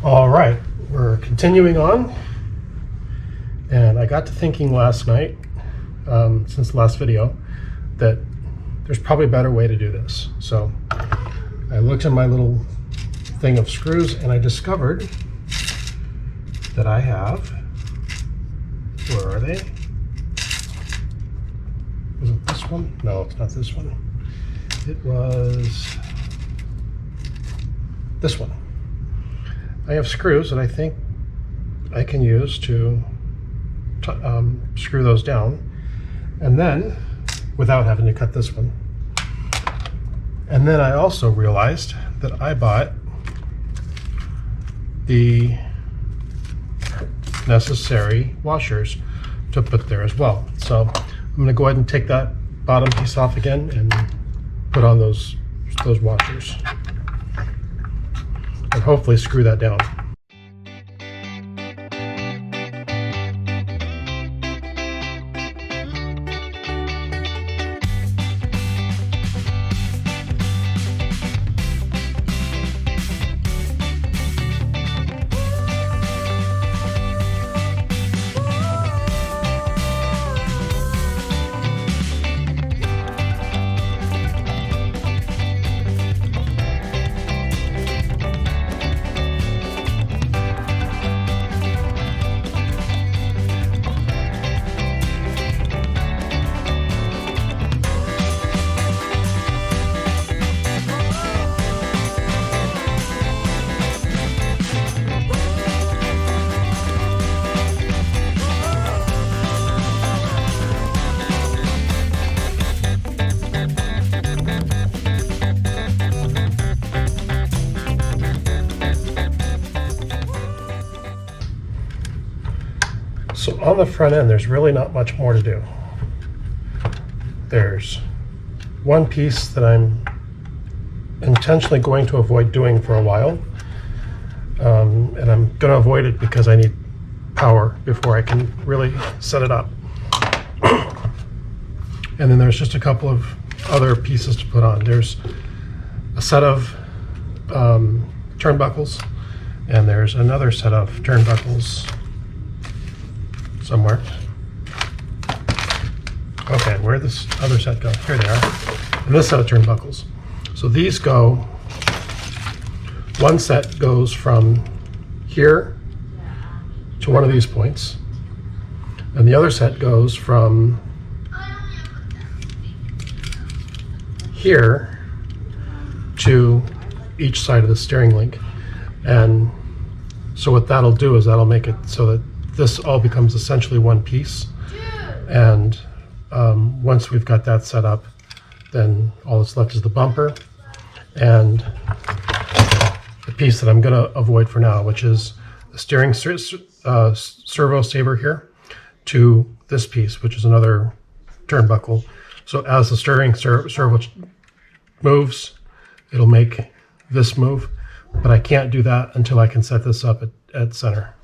All right, we're continuing on, and I got to thinking last night, since the last video, that there's probably a better way to do this. So I looked in my little thing of screws and I discovered that I have, where are they? Was it this one? No, it's not this one. It was this one. I have screws that I think I can use to screw those down, and then without having to cut this one. And then I also realized that I bought the necessary washers to put there as well. So I'm going to go ahead and take that bottom piece off again and put on those washers and hopefully screw that down. So on the front end, there's really not much more to do. There's one piece that I'm intentionally going to avoid doing for a while. And I'm going to avoid it because I need power before I can really set it up. And then there's just a couple of other pieces to put on. There's a set of turnbuckles, and there's another set of turnbuckles somewhere. Okay, where'd this other set go? Here they are. And this set of turnbuckles. So these go, one set goes from here to one of these points, and the other set goes from here to each side of the steering link. And so what that'll do is that'll make it so that this all becomes essentially one piece. And once we've got that set up, then all that's left is the bumper and the piece that I'm going to avoid for now, which is the steering servo saver here, to this piece, which is another turnbuckle. So as the steering servo moves, it'll make this move, but I can't do that until I can set this up at center.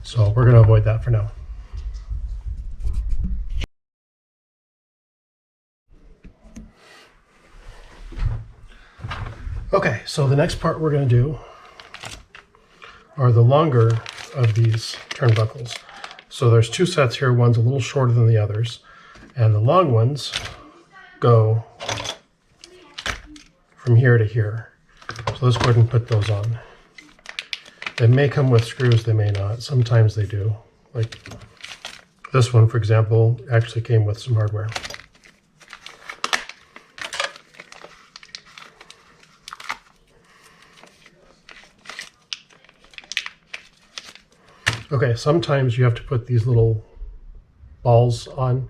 So we're going to avoid that for now. Okay, so the next part we're going to do are the longer of these turnbuckles. So there's two sets here. One's a little shorter than the others, and the long ones go from here to here. So let's go ahead and put those on. They may come with screws, they may not. Sometimes they do. Like this one, for example, actually came with some hardware. Okay, sometimes you have to put these little balls on.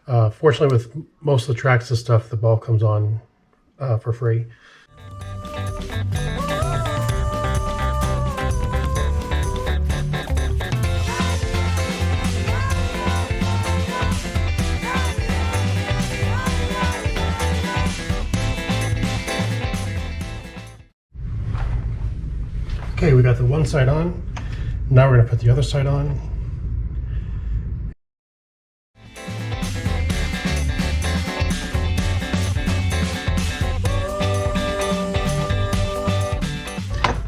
Fortunately, with most of the Traxxas stuff, the ball comes on for free. Okay, we got the one side on. Now we're going to put the other side on.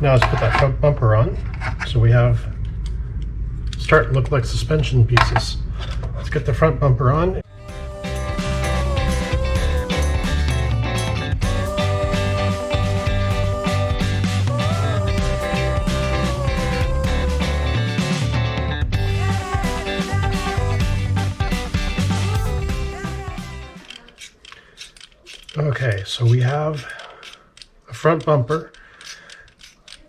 Now let's put that front bumper on. So we have starting to look like suspension pieces. Let's get the front bumper on. Okay, so we have a front bumper.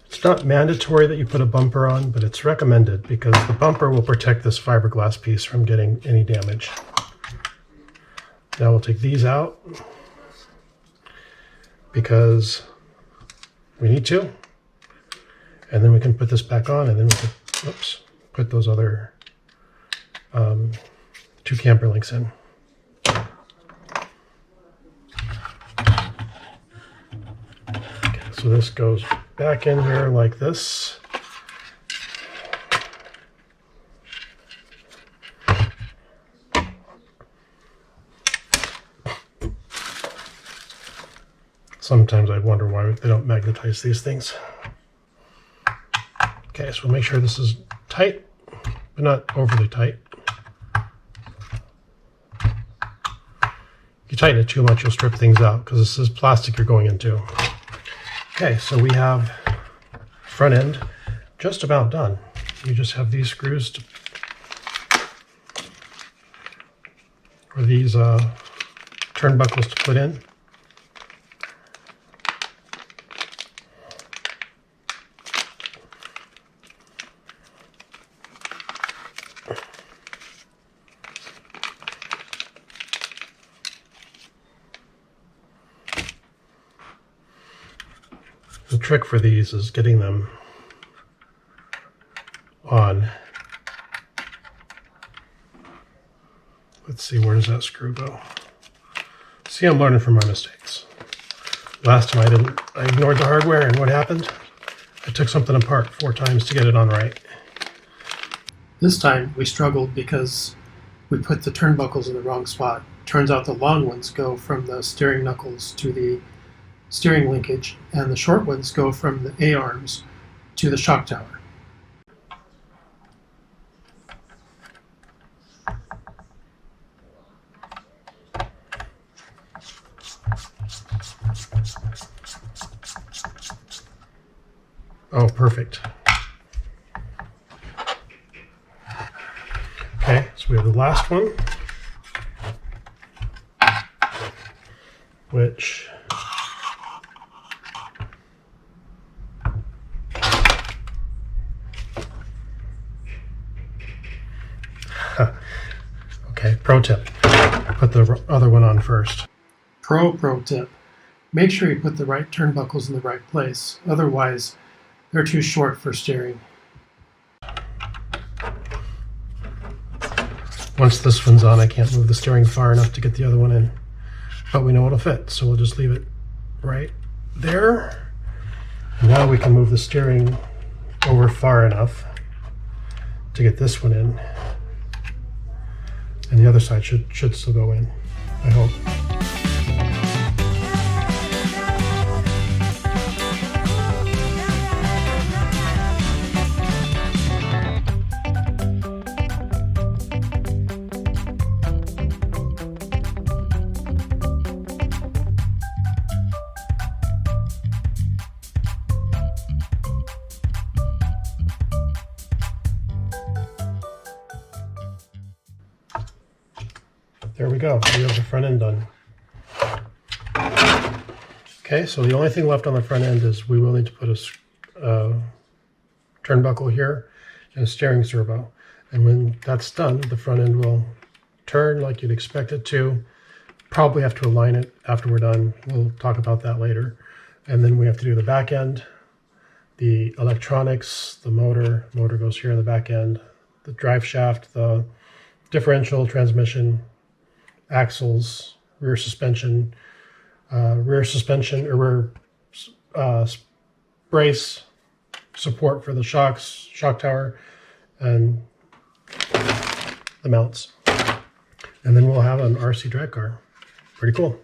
It's not mandatory that you put a bumper on, but it's recommended because the bumper will protect this fiberglass piece from getting any damage. Now we'll take these out because we need to, and then we can put this back on, and then we can, oops, put those other 2 camper links in. So this goes back in here like this. Sometimes I wonder why they don't magnetize these things. Okay, so we'll make sure this is tight, but not overly tight. If you tighten it too much, you'll strip things out because this is plastic you're going into. Okay, so we have front end just about done. You just have these screws or these turnbuckles to put in. The trick for these is getting them on. Let's see, where does that screw go? See, I'm learning from my mistakes. Last time I ignored the hardware, and what happened? I took something apart 4 times to get it on right. This time we struggled because we put the turnbuckles in the wrong spot. Turns out the long ones go from the steering knuckles to the steering linkage, and the short ones go from the A-arms to the shock tower. Oh, perfect. Okay, so we have the last one, which okay, pro tip, put the other one on first. Pro tip, make sure you put the right turnbuckles in the right place, otherwise they're too short for steering. Once this one's on, I can't move the steering far enough to get the other one in, but we know it'll fit, so we'll just leave it right there. Now we can move the steering over far enough to get this one in. And the other side should still go in, I hope. There we go, we have the front end done. Okay, so the only thing left on the front end is we will need to put a turnbuckle here and a steering servo. And when that's done, the front end will turn like you'd expect it to. Probably have to align it after we're done. We'll talk about that later. And then we have to do the back end, the electronics, the motor goes here in the back end, the drive shaft, the differential, transmission, axles, rear suspension, brace, support for the shock tower, and the mounts. And then we'll have an RC drag car. Pretty cool.